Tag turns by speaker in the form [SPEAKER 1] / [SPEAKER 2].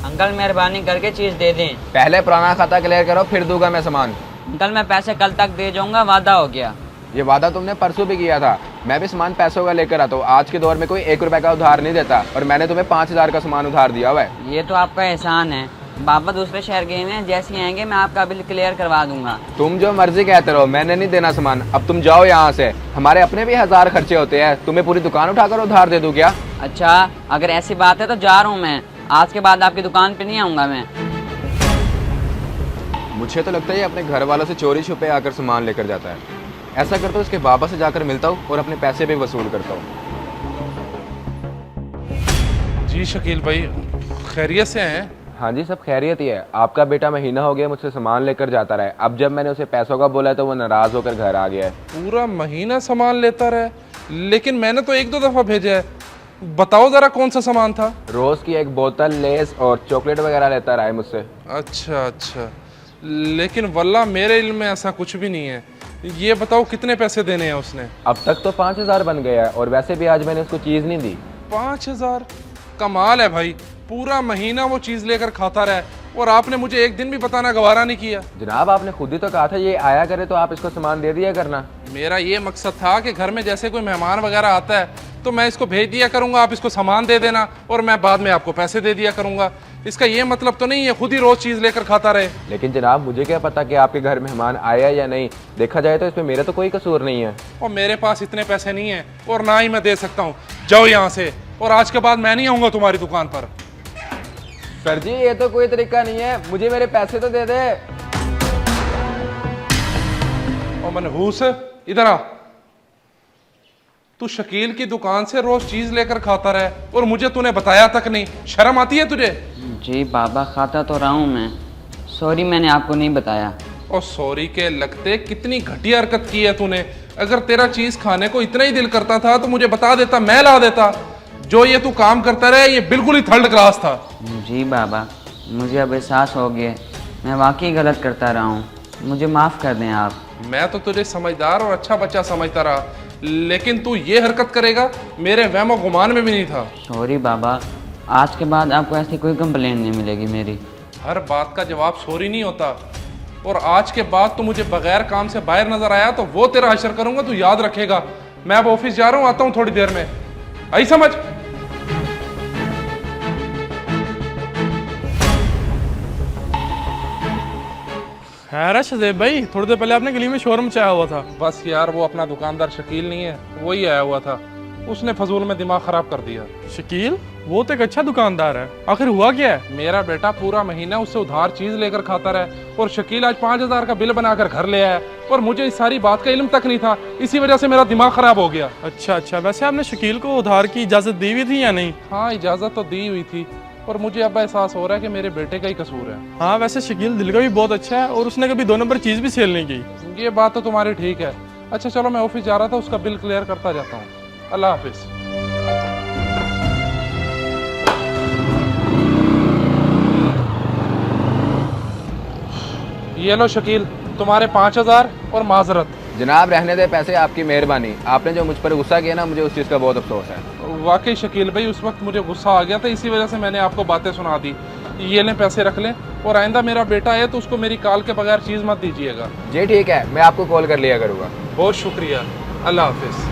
[SPEAKER 1] Uncle मेहरबानी करके चीज़ दे दें।
[SPEAKER 2] पहले पुराना खाता क्लियर करो, फिर दूंगा मैं सामान।
[SPEAKER 1] अंकल मैं पैसे कल तक दे जाऊंगा, वादा हो गया।
[SPEAKER 2] ये वादा तुमने परसों भी किया था। मैं भी सामान पैसों का लेकर आता हूँ। आज के दौर में कोई 1 रुपए का उधार नहीं देता, और मैंने तुम्हें 5,000 का सामान उधार दिया हुआ है।
[SPEAKER 1] ये तो आपका एहसान है। बाबा दूसरे शहर गए हैं, जैसे ही आएंगे मैं आपका बिल क्लियर करवा दूंगा।
[SPEAKER 2] तुम जो मर्जी कहते रहो, मैंने नहीं देना सामान। अब तुम जाओ यहाँ से। हमारे अपने भी 1000 खर्चे होते हैं, तुम्हें पूरी दुकान उठाकर उधार दे दूं क्या?
[SPEAKER 1] अच्छा, अगर ऐसी बात है तो जा रहा हूँ मैं। आज के बाद आपकी दुकान पे नहीं आऊँगा मैं।
[SPEAKER 2] मुझे तो लगता है ये अपने घर वालों से चोरी छुपे आकर सामान लेकर जाता है। ऐसा करता हूँ, इसके बाबा से जाकर मिलता हूँ और अपने पैसे भी वसूल करता हूँ।
[SPEAKER 3] जी शकील भाई, खैरियत से हैं?
[SPEAKER 2] हाँ जी, सब खैरियत ही है। आपका बेटा महीना हो गया मुझसे सामान लेकर जाता रहा है। अब जब मैंने उसे पैसों का बोला तो वो नाराज होकर घर आ गया है।
[SPEAKER 3] पूरा महीना सामान लेता रहे, लेकिन मैंने तो 1-2 दफ़ा भेजा है। बताओ ज़रा कौन सा सामान था?
[SPEAKER 2] रोज़ की 1 बोतल, लेस और चॉकलेट वगैरह लेता रहा है मुझसे।
[SPEAKER 3] अच्छा अच्छा, लेकिन वल्लाह मेरे इल्म में ऐसा कुछ भी नहीं है। ये बताओ कितने पैसे देने हैं उसने?
[SPEAKER 2] अब तक तो 5,000 बन गया है, और वैसे भी आज मैंने उसको चीज़ नहीं दी।
[SPEAKER 3] 5,000? कमाल है भाई, पूरा महीना वो चीज़ लेकर खाता रहा और आपने मुझे एक दिन भी बताना गवारा नहीं किया।
[SPEAKER 2] जनाब, आपने खुद ही तो कहा था ये आया करे तो आप इसको सामान दे दिया करना।
[SPEAKER 3] मेरा ये मकसद था कि घर में जैसे कोई मेहमान वगैरह आता है तो मैं इसको भेज दिया करूंगा, आप इसको सामान दे देना और मैं बाद में आपको पैसे दे दिया करूंगा। इसका ये मतलब तो नहीं है खुद ही रोज चीज़ लेकर खाता रहे।
[SPEAKER 2] लेकिन जनाब, मुझे क्या पता कि आपके घर मेहमान आया या नहीं। देखा जाए तो इसमें मेरा तो कोई कसूर नहीं है।
[SPEAKER 3] और मेरे पास इतने पैसे नहीं है और ना ही मैं दे सकता हूँ। जाओ यहाँ से, और आज के बाद मैं नहीं आऊँगा तुम्हारी दुकान पर।
[SPEAKER 2] सर जी, ये तो कोई तरीका नहीं है, मुझे मेरे पैसे तो दे दे।
[SPEAKER 3] और मनहूस, इधर आ। तू शकील की दुकान से रोज चीज लेकर खाता रहे और मुझे तूने बताया तक नहीं। शर्म आती है तुझे?
[SPEAKER 1] जी बाबा, खाता तो रहा हूँ मैं। सॉरी, मैंने आपको नहीं बताया।
[SPEAKER 3] और सॉरी के लगते कितनी घटिया हरकत की है तूने। अगर तेरा चीज खाने को इतना ही दिल करता था तो मुझे बता देता, मैं ला देता। जो ये तू काम करता रहे ये बिल्कुल ही 3rd क्लास था।
[SPEAKER 1] जी बाबा, मुझे अब एहसास हो गया, मैं वाकई गलत करता रहा हूँ। मुझे माफ़ कर दें आप।
[SPEAKER 3] मैं तो तुझे समझदार और अच्छा बच्चा समझता रहा, लेकिन तू ये हरकत करेगा मेरे वहमो गुमान में भी नहीं था।
[SPEAKER 1] सॉरी बाबा, आज के बाद आपको ऐसी कोई कंप्लेंट नहीं मिलेगी मेरी।
[SPEAKER 3] हर बात का जवाब सॉरी नहीं होता। और आज के बाद तू मुझे बगैर काम से बाहर नजर आया तो वो तेरा हशर करूंगा, तू याद रखेगा। मैं अब ऑफिस जा रहा हूँ, आता हूँ थोड़ी देर में। आई समझ?
[SPEAKER 4] खैर है शज़ेब भाई, थोड़ी देर पहले आपने गली में शोर मचाया हुआ था।
[SPEAKER 3] बस यार, वो अपना दुकानदार शकील नहीं है, वही आया हुआ था। उसने फजूल में दिमाग खराब कर दिया।
[SPEAKER 4] शकील, वो तो एक अच्छा दुकानदार है। आखिर हुआ क्या है?
[SPEAKER 3] मेरा बेटा पूरा महीना उससे उधार चीज लेकर खाता रहा और शकील आज 5,000 का बिल बनाकर घर ले आया और मुझे इस सारी बात का इल्म तक नहीं था। इसी वजह से मेरा दिमाग खराब हो गया।
[SPEAKER 4] अच्छा अच्छा, वैसे आपने शकील को उधार की इजाज़त दी हुई थी या नहीं?
[SPEAKER 3] हाँ, इजाज़त तो दी हुई थी, और मुझे अब एहसास हो रहा है कि मेरे बेटे का ही कसूर है।
[SPEAKER 4] हाँ, वैसे शकील दिल का भी बहुत अच्छा है और उसने कभी 2 नंबर चीज़ भी सेल नहीं की।
[SPEAKER 3] ये बात तो तुम्हारी ठीक है। अच्छा चलो, मैं ऑफिस जा रहा था, उसका बिल क्लियर करता जाता हूँ। अल्लाह हाफिज। ये लो शकील, तुम्हारे 5,000 और माजरत।
[SPEAKER 2] जनाब, रहने दे पैसे, आपकी मेहरबानी। आपने जो मुझ पर गुस्सा किया ना, मुझे उस चीज़ का बहुत अफसोस है।
[SPEAKER 3] वाकई शकील भाई, उस वक्त मुझे गुस्सा आ गया था, इसी वजह से मैंने आपको बातें सुना दी। ये लें, पैसे रख लें, और आइंदा मेरा बेटा है तो उसको मेरी कॉल के बगैर चीज़ मत दीजिएगा।
[SPEAKER 2] जी ठीक है, मैं आपको कॉल कर लिया करूँगा।
[SPEAKER 3] बहुत शुक्रिया। अल्लाह हाफिज़।